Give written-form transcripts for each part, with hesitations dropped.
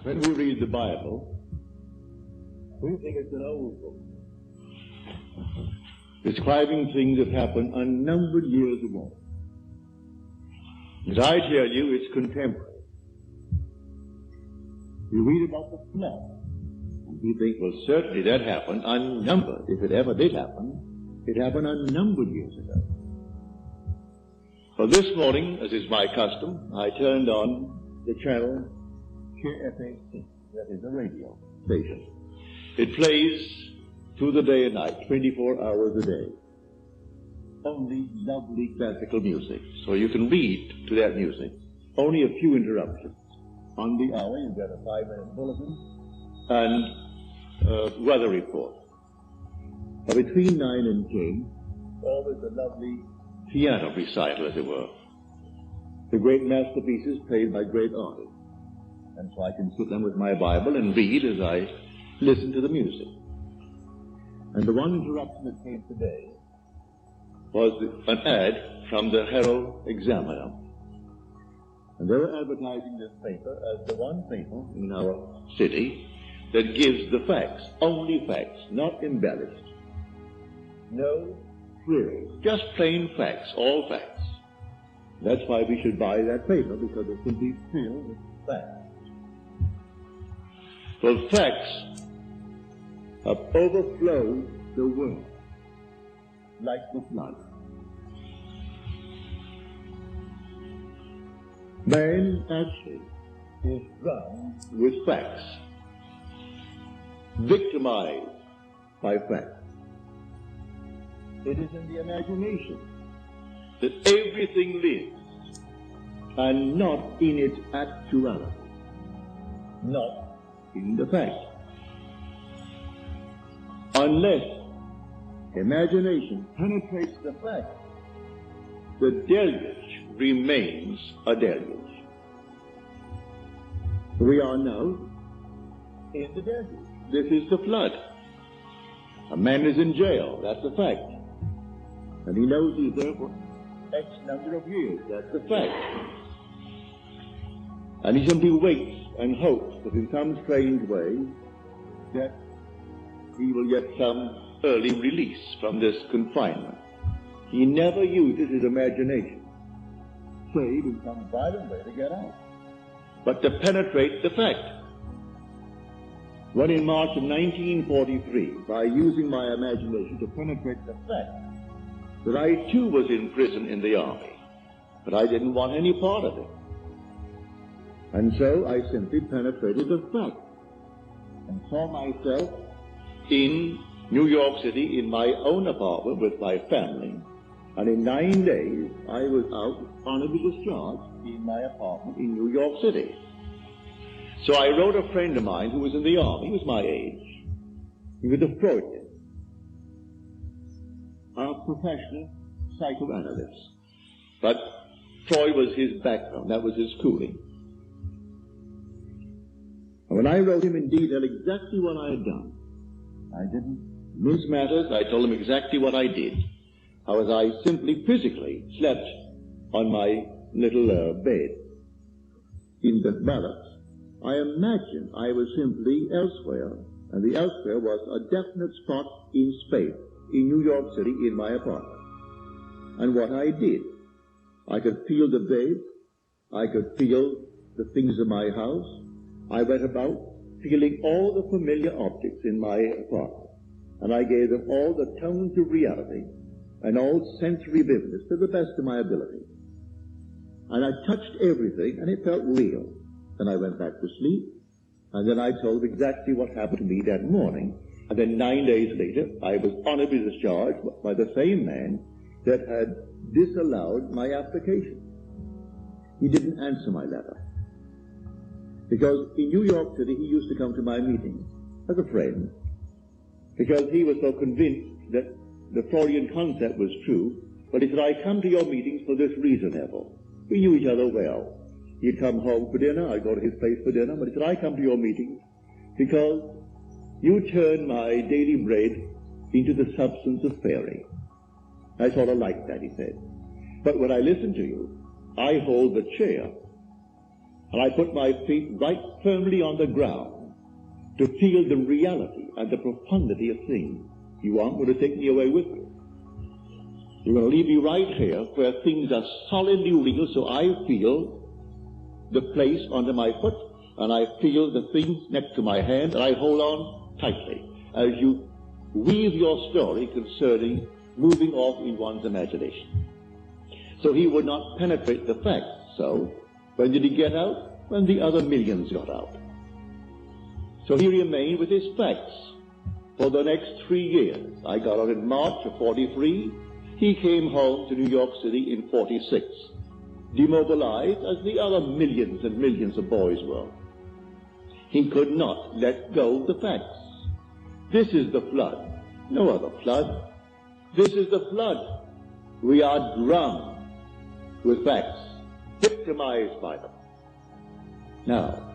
When we read the Bible, we think it's an old book, describing things that happened unnumbered years ago. But I tell you, it's contemporary. You read about the flood, and you think, well, certainly that happened unnumbered. If it ever did happen, it happened unnumbered years ago. Well, this morning, as is my custom, I turned on the channel KFAC, that is a radio station. It plays through the day and night, 24 hours a day. Only lovely classical music, so you can read to that music. Only a few interruptions. On the hour, you get a 5-minute bulletin and weather report. Between 9 and 10, always a lovely piano recital, as it were. The great masterpieces played by great artists. And so I can sit down with my Bible and read as I listen to the music. And the one interruption that came today was an ad from the Herald Examiner. And they were advertising this paper as the one paper in our city that gives the facts, only facts, not embellished. No frills, just plain facts, all facts. That's why we should buy that paper, because it can be filled with facts. Well, facts have overflowed the world like the flood. Man actually is drowned with facts, victimized by facts. It is in the imagination that everything lives, and not in its actuality, not in the fact. Unless imagination penetrates the fact, the deluge remains a deluge. We are now in the deluge. This is the flood. A man is in jail, that's a fact. And he knows he's there for X number of years, that's a fact. And he simply waits and hopes that in some strange way that he will get some early release from this confinement. He never uses his imagination, save in some violent way to get out, but to penetrate the fact. When in March of 1943, by using my imagination to penetrate the fact that I too was in prison in the army, but I didn't want any part of it. And so I simply penetrated the fact and saw myself in New York City in my own apartment with my family. And in 9 days, I was out honorably discharged in my apartment in New York City. So I wrote a friend of mine who was in the army, he was my age. He was a Freudian, a professional psychoanalyst. But Freud was his background, that was his schooling. And when I wrote him in detail exactly what I had done, I didn't mince matters, I told him exactly what I did. How as I simply physically slept on my little bed in the barracks, I imagined I was simply elsewhere, and the elsewhere was a definite spot in space, in New York City, in my apartment. And what I did, I could feel the bed, I could feel the things in my house. I went about feeling all the familiar objects in my apartment, and I gave them all the tones of reality and all sensory vividness to the best of my ability. And I touched everything, and it felt real. Then I went back to sleep, and then I told them exactly what happened to me that morning. And then 9 days later, I was honorably discharged by the same man that had disallowed my application. He didn't answer my letter. Because in New York City, he used to come to my meetings as a friend, because he was so convinced that the Freudian concept was true. But he said, I come to your meetings for this reason, Neville. We knew each other well. He'd come home for dinner, I'd go to his place for dinner, but he said, I come to your meetings because you turn my daily bread into the substance of fairy. I sort of like that, he said. But when I listen to you, I hold the chair. and I put my feet right firmly on the ground to feel the reality and the profundity of things. You aren't going to take me away with you. You're going to leave me right here where things are solidly real, so I feel the place under my foot, and I feel the things next to my hand, and I hold on tightly as you weave your story concerning moving off in one's imagination. So he would not penetrate the facts. So when did he get out? When the other millions got out. So he remained with his facts for the next 3 years. I got out in March of 43. He came home to New York City in 46, demobilized as the other millions and millions of boys were. He could not let go of the facts. This is the flood, no other flood. This is the flood. We are drowned with facts, victimized by them. Now,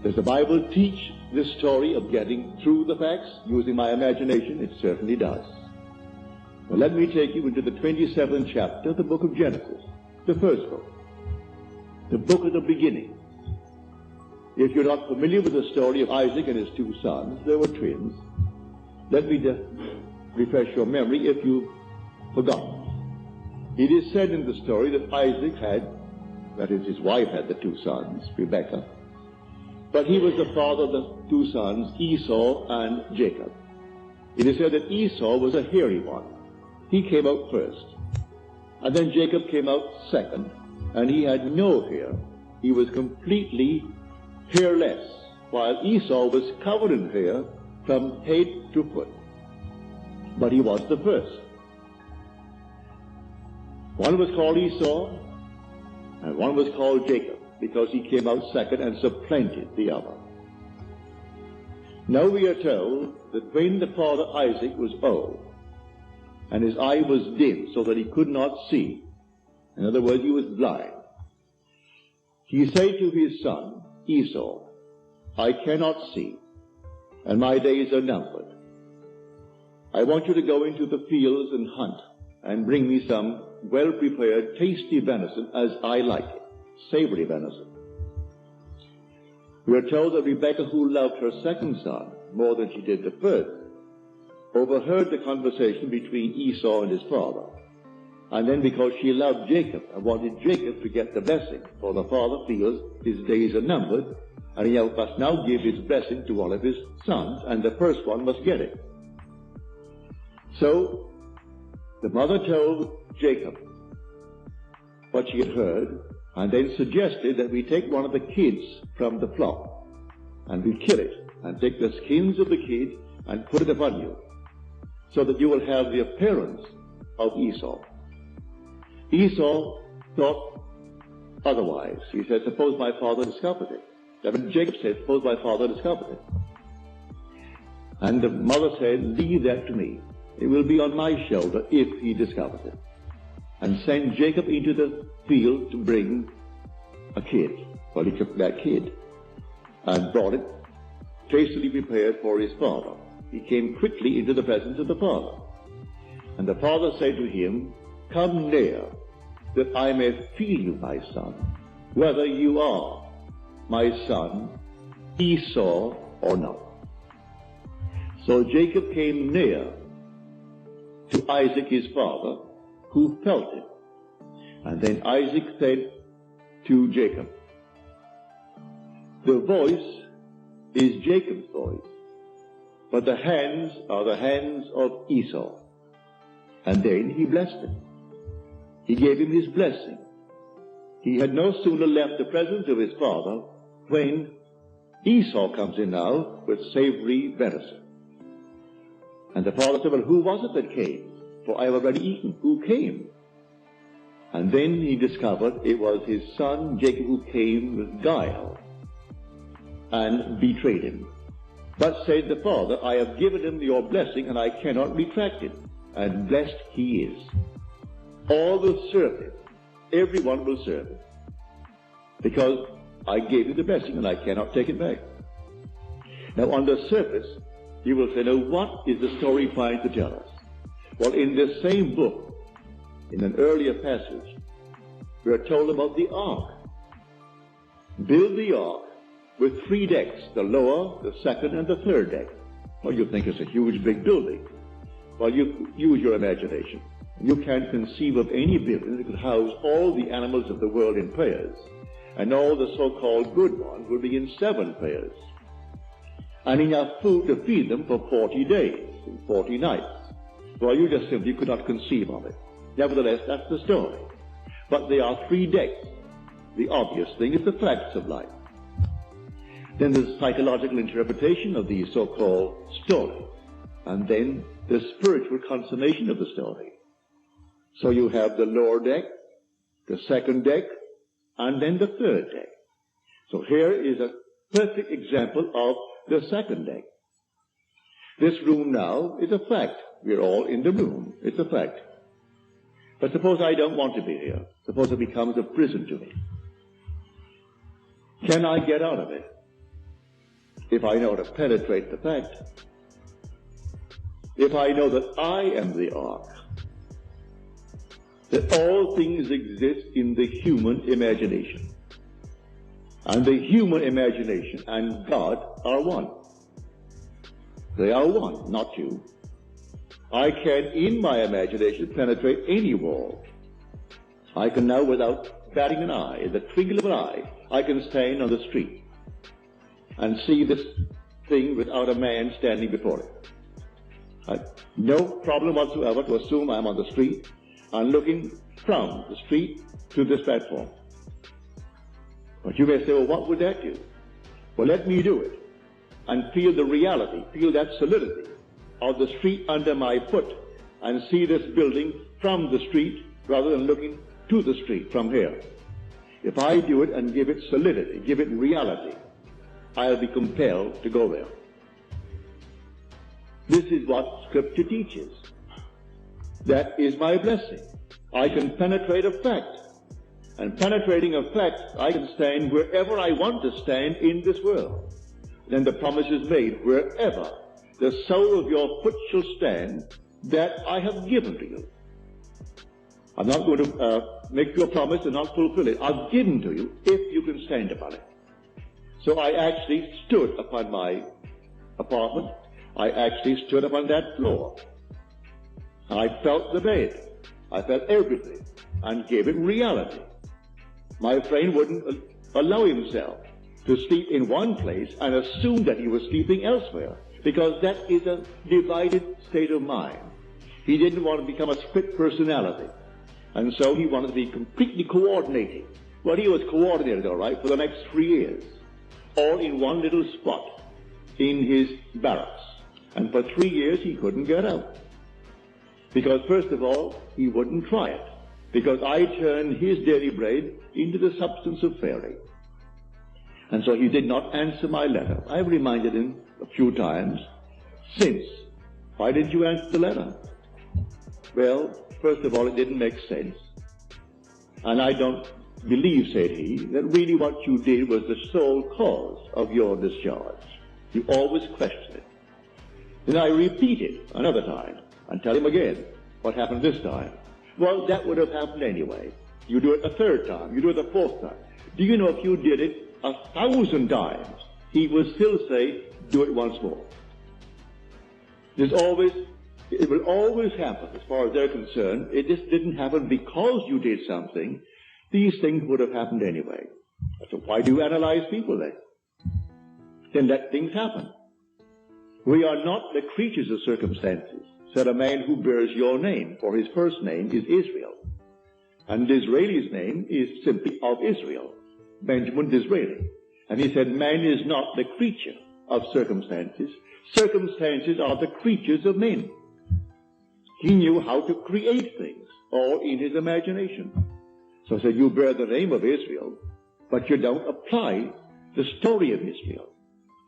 does the Bible teach this story of getting through the facts using my imagination? It certainly does. Well, let me take you into the 27th chapter of the book of Genesis, the first book, the book of the beginning. If you're not familiar with the story of Isaac and his 2 sons, they were twins. Let me just refresh your memory if you've forgotten. It is said in the story that Isaac had, that is, his wife had the 2 sons, Rebekah, but he was the father of the 2 sons, Esau and Jacob. It is said that Esau was a hairy one. He came out first. And then Jacob came out second, and he had no hair. He was completely hairless, while Esau was covered in hair from head to foot. But he was the first. One was called Esau, and one was called Jacob, because he came out second and supplanted the other. Now we are told that when the father Isaac was old, and his eye was dim so that he could not see, in other words, he was blind, he said to his son Esau, I cannot see, and my days are numbered. I want you to go into the fields and hunt, and bring me some well-prepared, tasty venison as I like it, savory venison. We are told that Rebekah, who loved her second son more than she did the first, overheard the conversation between Esau and his father. And then because she loved Jacob and wanted Jacob to get the blessing, for the father feels his days are numbered, and he must now give his blessing to one of his sons, and the first one must get it. So the mother told Jacob what she had heard, and then suggested that we take one of the kids from the flock, and we kill it, and take the skins of the kid and put it upon you, so that you will have the appearance of Esau. Esau thought otherwise. He said, suppose my father discovered it. Then Jacob said, suppose my father discovered it. And the mother said, leave that to me. It will be on my shoulder if he discovers it. And send Jacob into the field to bring a kid. Well, he took that kid and brought it tastily prepared for his father. He came quickly into the presence of the father. And the father said to him, come near, that I may feel you, my son, whether you are my son Esau or not. So Jacob came near to Isaac his father, who felt it. And then Isaac said to Jacob, the voice is Jacob's voice, but the hands are the hands of Esau. And then he blessed him. He gave him his blessing. He had no sooner left the presence of his father when Esau comes in now with savory venison. And the father said, well, who was it that came? For I have already eaten. Who came? And then he discovered it was his son Jacob who came with guile and betrayed him. But said the father, I have given him your blessing and I cannot retract it. And blessed he is. All will serve him. Everyone will serve him. Because I gave you the blessing and I cannot take it back. Now on the surface, you will say, now what is the story trying to tell us? Well, in this same book, in an earlier passage, we are told about the ark. build the ark with 3 decks, the lower, the second, and the third deck. Well, you think it's a huge, big building. Well, you use your imagination. You can't conceive of any building that could house all the animals of the world in pairs, and all the so-called good ones will be in 7 pairs, and enough food to feed them for 40 days and 40 nights. Well, you just simply could not conceive of it. Nevertheless, that's the story. But there are 3 decks. The obvious thing is the facts of life. Then there's psychological interpretation of these so-called stories, and then the spiritual consummation of the story. So you have the lower deck, the second deck, and then the third deck. So here is a perfect example of the second deck. This room now is a fact. We're all in the room. It's a fact. But suppose I don't want to be here. Suppose it becomes a prison to me. Can I get out of it? If I know to penetrate the fact. If I know that I am the ark. That all things exist in the human imagination. And the human imagination and God are one. They are one, not two. I can, in my imagination, penetrate any wall. I can now, without batting an eye, in the twinkle of an eye, I can stand on the street and see this thing without a man standing before it. No problem whatsoever to assume I'm on the street and looking from the street to this platform. But you may say, well, what would that do? Well, let me do it and feel the reality, feel that solidity of the street under my foot and see this building from the street rather than looking to the street from here. If I do it and give it solidity, give it reality, I'll be compelled to go there. This is what Scripture teaches. That is my blessing. I can penetrate a fact. And penetrating a fact, I can stand wherever I want to stand in this world. Then the promise is made, wherever the sole of your foot shall stand, that I have given to you. I'm not going to make you a promise and not fulfill it. I've given to you if you can stand upon it. So I actually stood upon my apartment. I actually stood upon that floor. I felt the bed. I felt everything and gave it reality. My friend wouldn't allow himself to sleep in one place and assume that he was sleeping elsewhere, because that is a divided state of mind. He didn't want to become a split personality, and so he wanted to be completely coordinating. Well, he was coordinated, all right, for the next 3 years, all in one little spot in his barracks. And for 3 years he couldn't get out. Because first of all, he wouldn't try it. Because I turned his daily bread into the substance of fairy. And so he did not answer my letter. I've reminded him a few times since. Why didn't you answer the letter? Well, first of all, it didn't make sense. And I don't believe, said he, that really what you did was the sole cause of your discharge. You always question it. Then I repeat it another time and tell him again what happened this time. Well, that would have happened anyway. You do it a third time, you do it a fourth time. Do you know if you did it 1,000 times, he would still say, do it once more. It will always happen as far as they're concerned. It just didn't happen because you did something. These things would have happened anyway. So why do you analyze people then? Then let things happen. We are not the creatures of circumstances, said a man who bears your name, for his first name is Israel. And Disraeli's name is simply of Israel, Benjamin Disraeli. And he said, man is not the creature of circumstances. Circumstances are the creatures of men. He knew how to create things, all in his imagination. So he said, you bear the name of Israel, but you don't apply the story of Israel.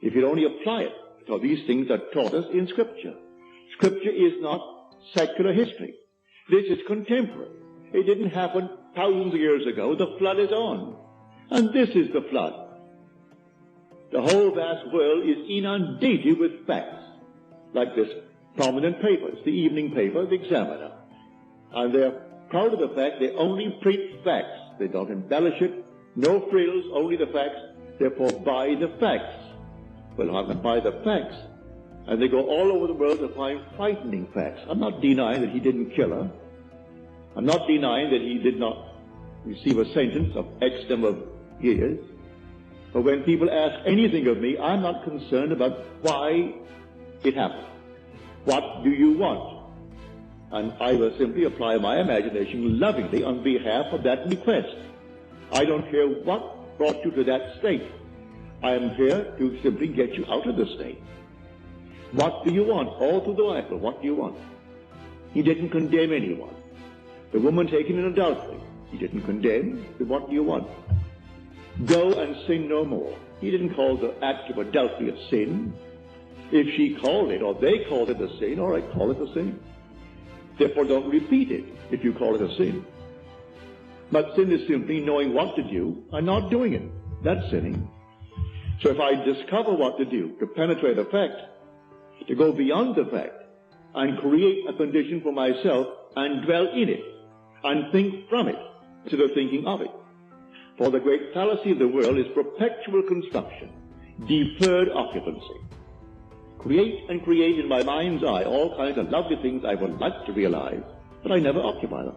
If you only apply it, so these things are taught us in Scripture. Scripture is not secular history. This is contemporary. It didn't happen thousands of years ago. The flood is on. And this is the flood. The whole vast world is inundated with facts, like this prominent papers, the evening paper, the Examiner. And they're proud of the fact they only print facts. They don't embellish it. No frills, only the facts. Therefore, buy the facts. Well, I can buy the facts. And they go all over the world to find frightening facts. I'm not denying that he didn't kill her. I'm not denying that he did not receive a sentence of X number of years. But when people ask anything of me, I'm not concerned about why it happened. What do you want? And I will simply apply my imagination lovingly on behalf of that request. I don't care what brought you to that state. I am here to simply get you out of the state. What do you want? All through the Bible, what do you want? He didn't condemn anyone. The woman taken in adultery, he didn't condemn. So what do you want? Go and sin no more. He didn't call the act of adultery a sin. If she called it, or they called it a sin, all right, call it a sin. Therefore, don't repeat it if you call it a sin. But sin is simply knowing what to do and not doing it. That's sinning. So if I discover what to do, to penetrate a fact, to go beyond the fact, and create a condition for myself, and dwell in it, and think from it, instead of thinking of it. For the great fallacy of the world is perpetual construction, deferred occupancy. Create and create in my mind's eye all kinds of lovely things I would like to realize, but I never occupy them.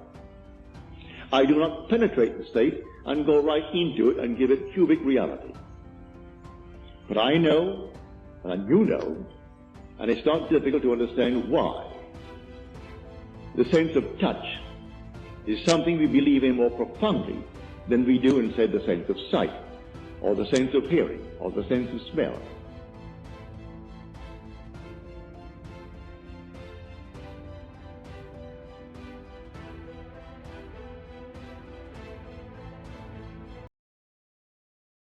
I do not penetrate the state and go right into it and give it cubic reality. But I know, and you know, and it's not difficult to understand why. The sense of touch is something we believe in more profoundly than we do in, say, the sense of sight, or the sense of hearing, or the sense of smell.